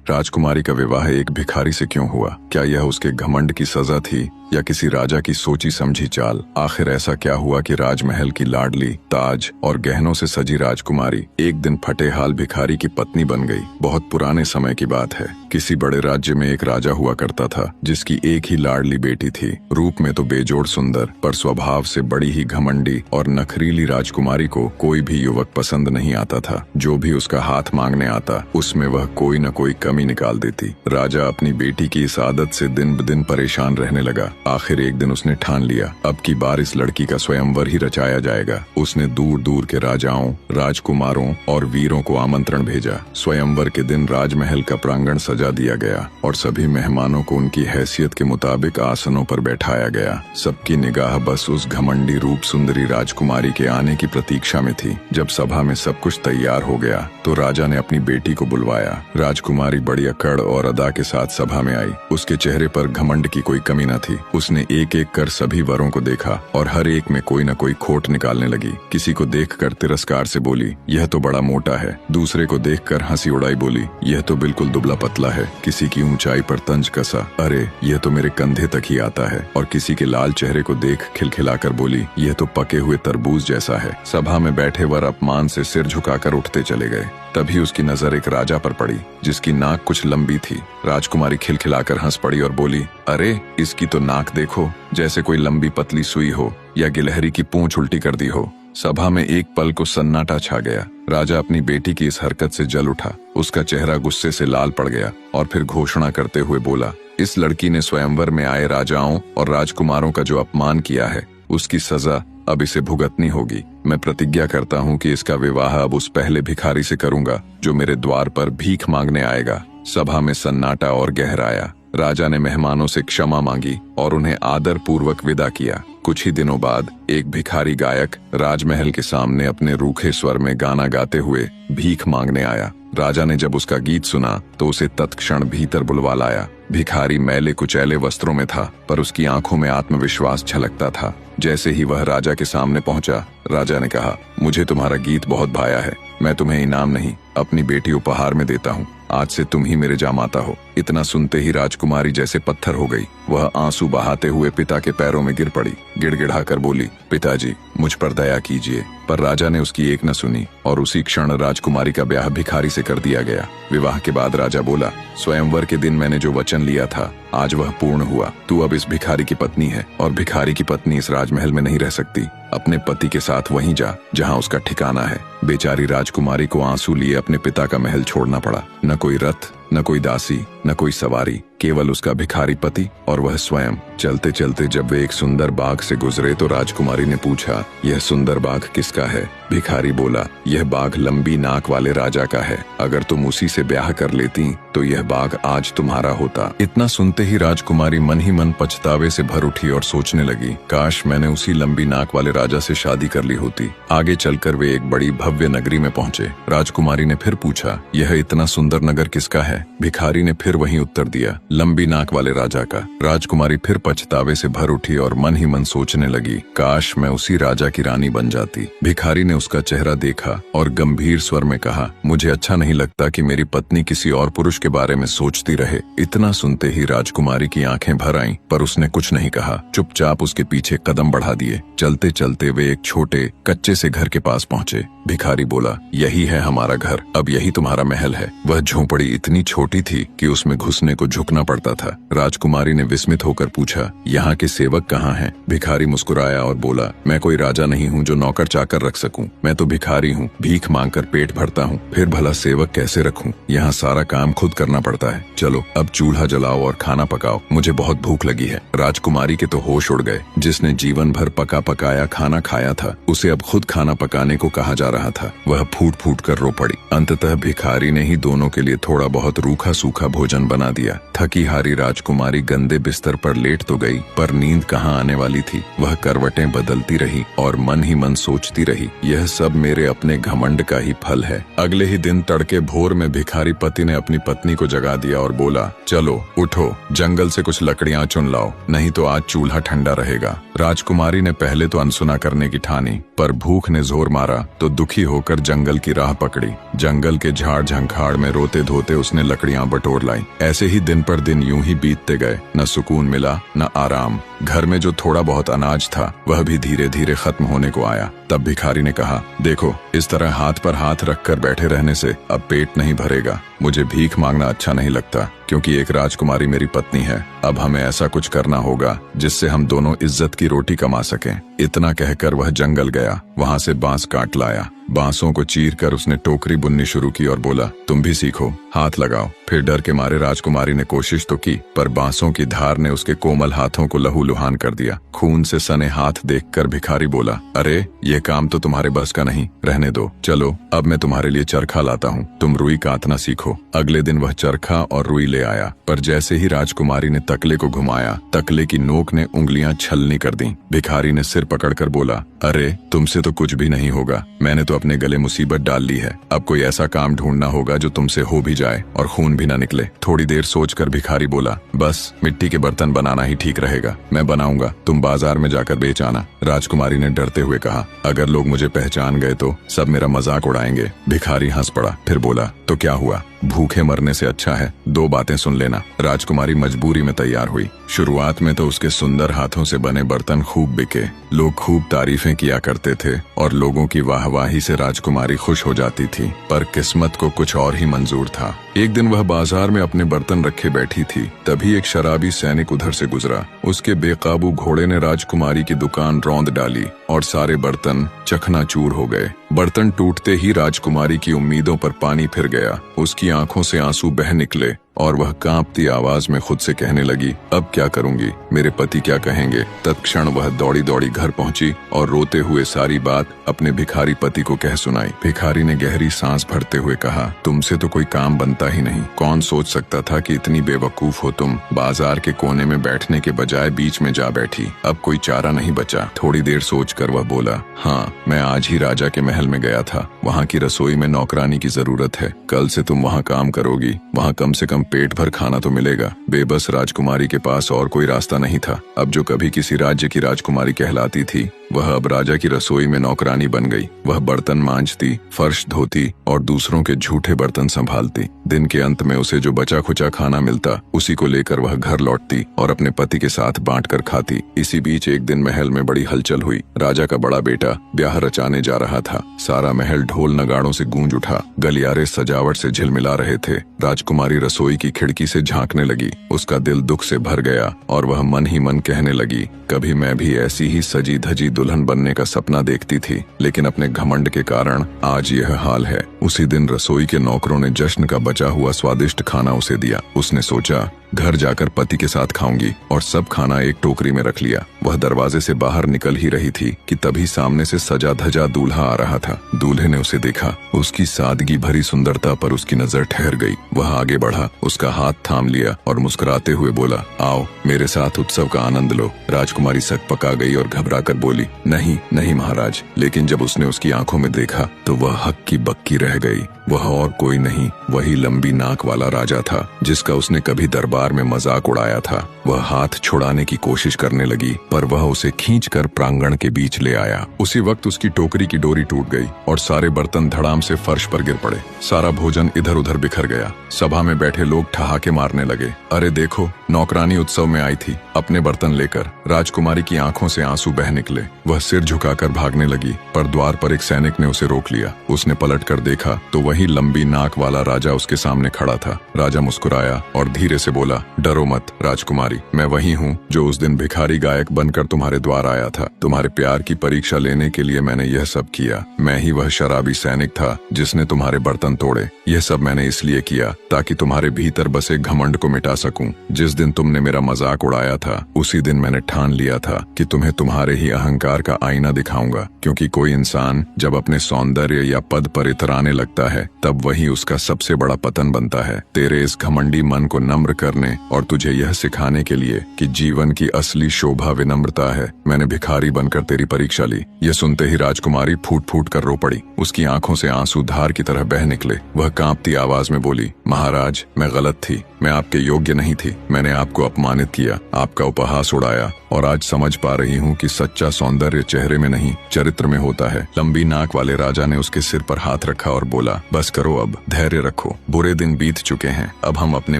राजकुमारी का विवाह एक भिखारी से क्यों हुआ? क्या यह उसके घमंड की सजा थी या किसी राजा की सोची समझी चाल? आखिर ऐसा क्या हुआ कि राजमहल की लाडली, ताज और गहनों से सजी राजकुमारी एक दिन फटेहाल भिखारी की पत्नी बन गई? बहुत पुराने समय की बात है। किसी बड़े राज्य में एक राजा हुआ करता था जिसकी एक ही लाडली बेटी थी। रूप में तो बेजोड़ सुंदर, पर स्वभाव से बड़ी ही घमंडी और नखरीली राजकुमारी को कोई भी युवक पसंद नहीं आता था। जो भी उसका हाथ मांगने आता उसमें वह कोई न कोई कमी निकाल देती। राजा अपनी बेटी की इस आदत से दिन ब दिन परेशान रहने लगा। आखिर एक दिन उसने ठान लिया, अब की बार इस लड़की का स्वयंवर ही रचाया जाएगा। उसने दूर दूर के राजाओं, राजकुमारों और वीरों को आमंत्रण भेजा। स्वयंवर के दिन राजमहल का प्रांगण सजा दिया गया और सभी मेहमानों को उनकी हैसियत के मुताबिक आसनों पर बैठाया गया। सबकी निगाह बस उस घमंडी रूप सुंदरी राजकुमारी के आने की प्रतीक्षा में थी। जब सभा में सब कुछ तैयार हो गया तो राजा ने अपनी बेटी को बुलवाया। राजकुमारी बड़ी अकड़ और अदा के साथ सभा में आई। उसके चेहरे पर घमंड की कोई कमी न थी। उसने एक एक कर सभी वरों को देखा और हर एक में कोई न कोई खोट निकालने लगी। किसी को देखकर तिरस्कार से बोली, यह तो बड़ा मोटा है। दूसरे को देखकर हंसी उड़ाई बोली, यह तो बिल्कुल दुबला पतला है। किसी की ऊंचाई पर तंज कसा, अरे यह तो मेरे कंधे तक ही आता है। और किसी के लाल चेहरे को देख खिलखिलाकर बोली, यह तो पके हुए तरबूज जैसा है। सभा में बैठे वर अपमान से सिर झुकाकर उठते चले गए। तभी उसकी नजर एक राजा पर पड़ी जिसकी नाक कुछ लंबी थी। राजकुमारी खिलखिलाकर हंस पड़ी और बोली, अरे इसकी तो नाक देखो, जैसे कोई लंबी पतली सुई हो या गिलहरी की पूंछ उल्टी कर दी हो। सभा में एक पल को सन्नाटा छा गया। राजा अपनी बेटी की इस हरकत से जल उठा। उसका चेहरा गुस्से से लाल पड़ गया और फिर घोषणा करते हुए बोला, इस लड़की ने स्वयंवर में आए राजाओं और राजकुमारों का जो अपमान किया है उसकी सजा अब इसे भुगतनी होगी। मैं प्रतिज्ञा करता हूँ कि इसका विवाह अब उस पहले भिखारी से करूंगा जो मेरे द्वार पर भीख मांगने आएगा। सभा में सन्नाटा और गहराया। राजा ने मेहमानों से क्षमा मांगी और उन्हें आदर पूर्वक विदा किया। कुछ ही दिनों बाद एक भिखारी गायक राजमहल के सामने अपने रूखे स्वर में गाना गाते हुए भीख मांगने आया। राजा ने जब उसका गीत सुना तो उसे तत्क्षण भीतर बुलवा लाया। भिखारी मैले कुचैले वस्त्रों में था, पर उसकी आंखों में आत्मविश्वास झलकता था। जैसे ही वह राजा के सामने पहुंचा, राजा ने कहा, मुझे तुम्हारा गीत बहुत भाया है। मैं तुम्हें इनाम नहीं, अपनी बेटी उपहार में देता हूँ। आज से तुम ही मेरे जामाता हो। इतना सुनते ही राजकुमारी जैसे पत्थर हो गई। वह आंसू बहाते हुए पिता के पैरों में गिर पड़ी। गिड़गिड़ाकर बोली, पिताजी मुझ पर दया कीजिए। पर राजा ने उसकी एक न सुनी और उसी क्षण राजकुमारी का ब्याह भिखारी से कर दिया गया। विवाह के बाद राजा बोला, स्वयंवर के दिन मैंने जो वचन लिया था आज वह पूर्ण हुआ। तू अब इस भिखारी की पत्नी है और भिखारी की पत्नी इस राजमहल में नहीं रह सकती। अपने पति के साथ वहीं जा जहाँ उसका ठिकाना है। बेचारी राजकुमारी को आंसू लिए अपने पिता का महल छोड़ना पड़ा। न कोई रथ, न कोई दासी, न कोई सवारी, केवल उसका भिखारी पति और वह स्वयं। चलते चलते जब वे एक सुंदर बाग से गुजरे तो राजकुमारी ने पूछा, यह सुंदर बाग किसका है? भिखारी बोला, यह बाग लंबी नाक वाले राजा का है। अगर तुम उसी से ब्याह कर लेती तो यह बाग आज तुम्हारा होता। इतना सुनते ही राजकुमारी मन ही मन पछतावे से भर उठी और सोचने लगी, काश मैंने उसी लंबी नाक वाले राजा से शादी कर ली होती। आगे चलकर वे एक बड़ी भव्य नगरी में पहुंचे। राजकुमारी ने फिर पूछा, यह इतना सुंदर नगर किसका है? भिखारी ने फिर वही उत्तर दिया, लंबी नाक वाले राजा का। राजकुमारी फिर पछतावे से भर उठी और मन ही मन सोचने लगी, काश मैं उसी राजा की रानी बन जाती। भिखारी ने उसका चेहरा देखा और गंभीर स्वर में कहा, मुझे अच्छा नहीं लगता कि मेरी पत्नी किसी और पुरुष के बारे में सोचती रहे। इतना सुनते ही राजकुमारी की आंखें भर आईं, पर उसने कुछ नहीं कहा। चुपचाप उसके पीछे कदम बढ़ा दिए। चलते चलते वे एक छोटे कच्चे से घर के पास पहुंचे। भिखारी बोला, यही है हमारा घर, अब यही तुम्हारा महल है। वह झोंपड़ी इतनी छोटी थी कि उसमें घुसने को झुकना पड़ता था। राजकुमारी ने विस्मित होकर पूछा, यहाँ के सेवक कहाँ हैं? भिखारी मुस्कुराया और बोला, मैं कोई राजा नहीं हूँ जो नौकर चाकर रख सकूं। मैं तो भिखारी हूँ, भीख मांगकर पेट भरता हूँ, फिर भला सेवक कैसे रखूं? यहाँ सारा काम खुद करना पड़ता है। चलो अब चूल्हा जलाओ और खाना पकाओ, मुझे बहुत भूख लगी है। राजकुमारी के तो होश उड़ गए। जिसने जीवन भर पका पकाया खाना खाया था, उसे अब खुद खाना पकाने को कहा जा रहा था। वह फूट फूट कर रो पड़ी। अंततः भिखारी ने ही दोनों के लिए थोड़ा बहुत रूखा सूखा भोजन बना दिया। थक थकी हारी राजकुमारी गंदे बिस्तर पर लेट तो गई, पर नींद कहाँ आने वाली थी। वह करवटें बदलती रही और मन ही मन सोचती रही, यह सब मेरे अपने घमंड का ही फल है। अगले ही दिन तड़के भोर में भिखारी पति ने अपनी पत्नी को जगा दिया और बोला, चलो उठो, जंगल से कुछ लकड़ियां चुन लाओ, नहीं तो आज चूल्हा ठंडा रहेगा। राजकुमारी ने पहले तो अनसुना करने की ठानी, पर भूख ने जोर मारा तो दुखी होकर जंगल की राह पकड़ी। जंगल के झाड़ झंखाड़ में रोते धोते उसने लकड़ियां बटोर लाई। ऐसे ही दिन पर दिन यूं ही बीतते गए, न सुकून मिला न आराम। घर में जो थोड़ा बहुत अनाज था वह भी धीरे धीरे खत्म होने को आया। तब भिखारी ने कहा, देखो, इस तरह हाथ पर हाथ रखकर बैठे रहने से अब पेट नहीं भरेगा। मुझे भीख मांगना अच्छा नहीं लगता, क्योंकि एक राजकुमारी मेरी पत्नी है। अब हमें ऐसा कुछ करना होगा जिससे हम दोनों इज्जत की रोटी कमा सकें। इतना कहकर वह जंगल गया, वहां से बांस काट लाया। बांसों को चीर कर उसने टोकरी बुननी शुरू की और बोला, तुम भी सीखो, हाथ लगाओ। फिर डर के मारे राजकुमारी ने कोशिश तो की, पर बांसों की धार ने उसके कोमल हाथों को लहूलुहान कर दिया। खून से सने हाथ देखकर भिखारी बोला, अरे ये काम तो तुम्हारे बस का नहीं, रहने दो। चलो अब मैं तुम्हारे लिए चरखा लाता हूँ, तुम रुई काटना सीखो। अगले दिन वह चरखा और रुई ले आया, पर जैसे ही राजकुमारी ने तकले को घुमाया, तकले की नोक ने उंगलियां छलनी कर दी। भिखारी ने सिर पकड़कर बोला, अरे तुमसे तो कुछ भी नहीं होगा, मैंने तो अपने गले मुसीबत डाल ली है। अब कोई ऐसा काम ढूंढना होगा जो तुमसे हो भी जाए और खून भी न निकले। थोड़ी देर सोचकर भिखारी बोला, बस मिट्टी के बर्तन बनाना ही ठीक रहेगा, मैं बनाऊंगा, तुम बाजार में जाकर बेच आना। राजकुमारी ने डरते हुए कहा, अगर लोग मुझे पहचान गए तो सब मेरा मजाक उड़ाएंगे। भिखारी हंस पड़ा, फिर बोला, तो क्या हुआ, भूखे मरने से अच्छा है दो बातें सुन लेना। राजकुमारी मजबूरी में तैयार हुई। शुरुआत में तो उसके सुंदर हाथों से बने बर्तन खूब बिके, लोग खूब तारीफें किया करते थे और लोगों की वाहवाही से राजकुमारी खुश हो जाती थी। पर किस्मत को कुछ और ही मंजूर था। एक दिन वह बाजार में अपने बर्तन रखे बैठी थी, तभी एक शराबी सैनिक उधर से गुजरा। उसके बेकाबू घोड़े ने राजकुमारी की दुकान रौंद डाली और सारे बर्तन चकनाचूर हो गए। बर्तन टूटते ही राजकुमारी की उम्मीदों पर पानी फिर गया। उसकी आंखों से आंसू बह निकले और वह कांपती आवाज में खुद से कहने लगी, अब क्या करूंगी, मेरे पति क्या कहेंगे। तत्क्षण वह दौड़ी दौड़ी घर पहुंची और रोते हुए सारी बात अपने भिखारी पति को कह सुनाई। भिखारी ने गहरी सांस भरते हुए कहा, तुमसे तो कोई काम बनता ही नहीं। कौन सोच सकता था कि इतनी बेवकूफ हो तुम। बाजार के कोने में बैठने के बजाय बीच में जा बैठी। अब कोई चारा नहीं बचा। थोड़ी देर सोचकर वह बोला, हाँ, मैं आज ही राजा के महल में गया था। वहाँ की रसोई में नौकरानी की जरूरत है। कल से तुम वहाँ काम करोगी। वहाँ कम से कम पेट भर खाना तो मिलेगा। बेबस राजकुमारी के पास और कोई रास्ता नहीं था। अब जो कभी किसी राज्य की राजकुमारी कहलाती थी, वह अब राजा की रसोई में नौकरानी बन गई। वह बर्तन मांजती, फर्श धोती और दूसरों के झूठे बर्तन संभालती। दिन के अंत में उसे जो बचा खुचा खाना मिलता, उसी को लेकर वह घर लौटती और अपने पति के साथ बांटकर खाती। इसी बीच एक दिन महल में बड़ी हलचल हुई। राजा का बड़ा बेटा ब्याह रचाने जा रहा था। सारा महल ढोल नगाड़ों से गूंज उठा। गलियारे सजावट से झिलमिला रहे थे। राजकुमारी रसोई की खिड़की से झांकने लगी। उसका दिल दुख से भर गया और वह मन ही मन कहने लगी, कभी मैं भी ऐसी ही सजी धजी दुल्हन बनने का सपना देखती थी, लेकिन अपने घमंड के कारण आज यह हाल है। उसी दिन रसोई के नौकरों ने जश्न का बचा हुआ स्वादिष्ट खाना उसे दिया। उसने सोचा, घर जाकर पति के साथ खाऊंगी, और सब खाना एक टोकरी में रख लिया। वह दरवाजे से बाहर निकल ही रही थी कि तभी सामने से सजा धजा दूल्हा आ रहा था। दूल्हे ने उसे देखा। उसकी सादगी भरी सुंदरता पर उसकी नजर ठहर गई। वह आगे बढ़ा, उसका हाथ थाम लिया और मुस्कुराते हुए बोला, आओ मेरे साथ उत्सव का आनंद लो। राजकुमारी सक पका गई और घबरा कर बोली, नहीं नहीं महाराज। लेकिन जब उसने उसकी आंखों में देखा तो वह हक्की बक्की रह गई। वह और कोई नहीं, वही लंबी नाक वाला राजा था जिसका उसने कभी दरबार में मजाक उड़ाया था। वह हाथ छुड़ाने की कोशिश करने लगी, पर वह उसे खींचकर प्रांगण के बीच ले आया। उसी वक्त उसकी टोकरी की डोरी टूट गई और सारे बर्तन धड़ाम से फर्श पर गिर पड़े। सारा भोजन इधर उधर बिखर गया। सभा में बैठे लोग ठहाके मारने लगे। अरे देखो, नौकरानी उत्सव में आई थी अपने बर्तन लेकर। राजकुमारी की आंखों से आंसू बह निकले। वह सिर झुकाकर भागने लगी, पर द्वार पर एक सैनिक ने उसे रोक लिया। उसने पलट कर देखा तो वही लंबी नाक वाला राजा उसके सामने खड़ा था। राजा मुस्कुराया और धीरे से बोला, डरो मत राजकुमारी, मैं वही हूँ जो उस दिन भिखारी गायक बनकर तुम्हारे द्वार आया था। तुम्हारे प्यार की परीक्षा लेने के लिए मैंने यह सब किया। मैं ही वह शराबी सैनिक था जिसने तुम्हारे बर्तन तोड़े। यह सब मैंने इसलिए किया ताकि तुम्हारे भीतर बसे घमंड को मिटा सकूं। जिस दिन तुमने मेरा मजाक उड़ाया था, उसी दिन मैंने ठान लिया था कि तुम्हें तुम्हारे ही अहंकार का आईना दिखाऊंगा, क्योंकि कोई इंसान जब अपने सौंदर्य या पद पर इतराने लगता है तब वही उसका सबसे बड़ा पतन बनता है। तेरे इस घमंडी मन को नम्र करने और तुझे यह सिखाने के लिए कि जीवन की असली शोभा विनम्रता है, मैंने भिखारी बनकर तेरी परीक्षा ली। यह सुनते ही राजकुमारी फूट फूट कर रो पड़ी। उसकी आंखों से आंसू धार की तरह बह निकले। वह कांपती आवाज में बोली, महाराज, मैं गलत थी, मैं आपके योग्य नहीं थी। मैंने आपको अपमानित किया, आपका उपहास उड़ाया, और आज समझ पा रही हूँ कि सच्चा सौंदर्य चेहरे में नहीं चरित्र में होता है। लंबी नाक वाले राजा ने उसके सिर पर हाथ रखा और बोला, बस करो, अब धैर्य रखो, बुरे दिन बीत चुके हैं, अब हम अपने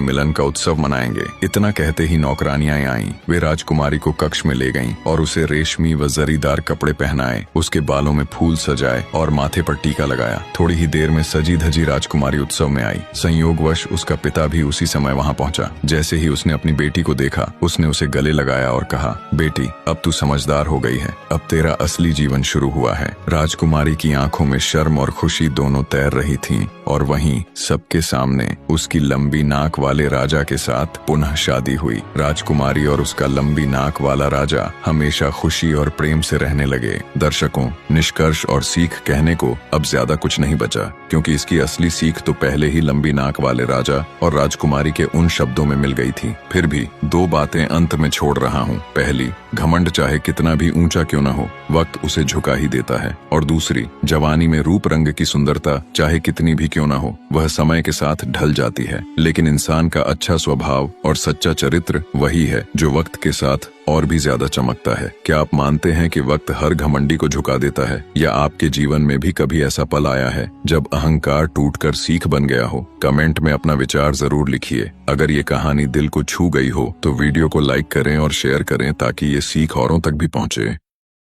मिलन का उत्सव मनाएंगे। इतना कहते ही नौकरानियां आईं। वे राजकुमारी को कक्ष में ले गईं और उसे रेशमी व जरीदार कपड़े पहनाए, उसके बालों में फूल सजाए और माथे पर टीका लगाया। थोड़ी ही देर में सजी धजी राजकुमारी उत्सव में आई। संयोगवश उसका पिता भी उसी समय वहाँ पहुँचा। जैसे ही उसने अपनी बेटी को देखा, उसने उसे गले लगाया और कहा, बेटी, अब तू समझदार हो गई है, अब तेरा असली जीवन शुरू हुआ है। राजकुमारी की आंखों में शर्म और खुशी दोनों तैर रही थीं, और वहीं सबके सामने उसकी लंबी नाक वाले राजा के साथ पुनः शादी हुई। राजकुमारी और उसका लंबी नाक वाला राजा हमेशा खुशी और प्रेम से रहने लगे। दर्शकों, निष्कर्ष और सीख कहने को अब ज्यादा कुछ नहीं बचा, क्योंकि इसकी असली सीख तो पहले ही लंबी नाक वाले राजा और राजकुमारी के उन शब्दों में मिल गई थी। फिर भी दो बातें अंत में छोड़ रहा हूँ। पहली, घमंड चाहे कितना भी ऊंचा क्यों न हो, वक्त उसे झुका ही देता है। और दूसरी, जवानी में रूप रंग की सुंदरता चाहे कितनी भी क्यों न हो, वह समय के साथ ढल जाती है। लेकिन इंसान का अच्छा स्वभाव और सच्चा चरित्र वही है जो वक्त के साथ और भी ज्यादा चमकता है। क्या आप मानते हैं कि वक्त हर घमंडी को झुका देता है, या आपके जीवन में भी कभी ऐसा पल आया है जब अहंकार टूटकर सीख बन गया हो? कमेंट में अपना विचार जरूर लिखिए। अगर ये कहानी दिल को छू गई हो तो वीडियो को लाइक करें और शेयर करें, ताकि ये सीख औरों तक भी पहुंचे।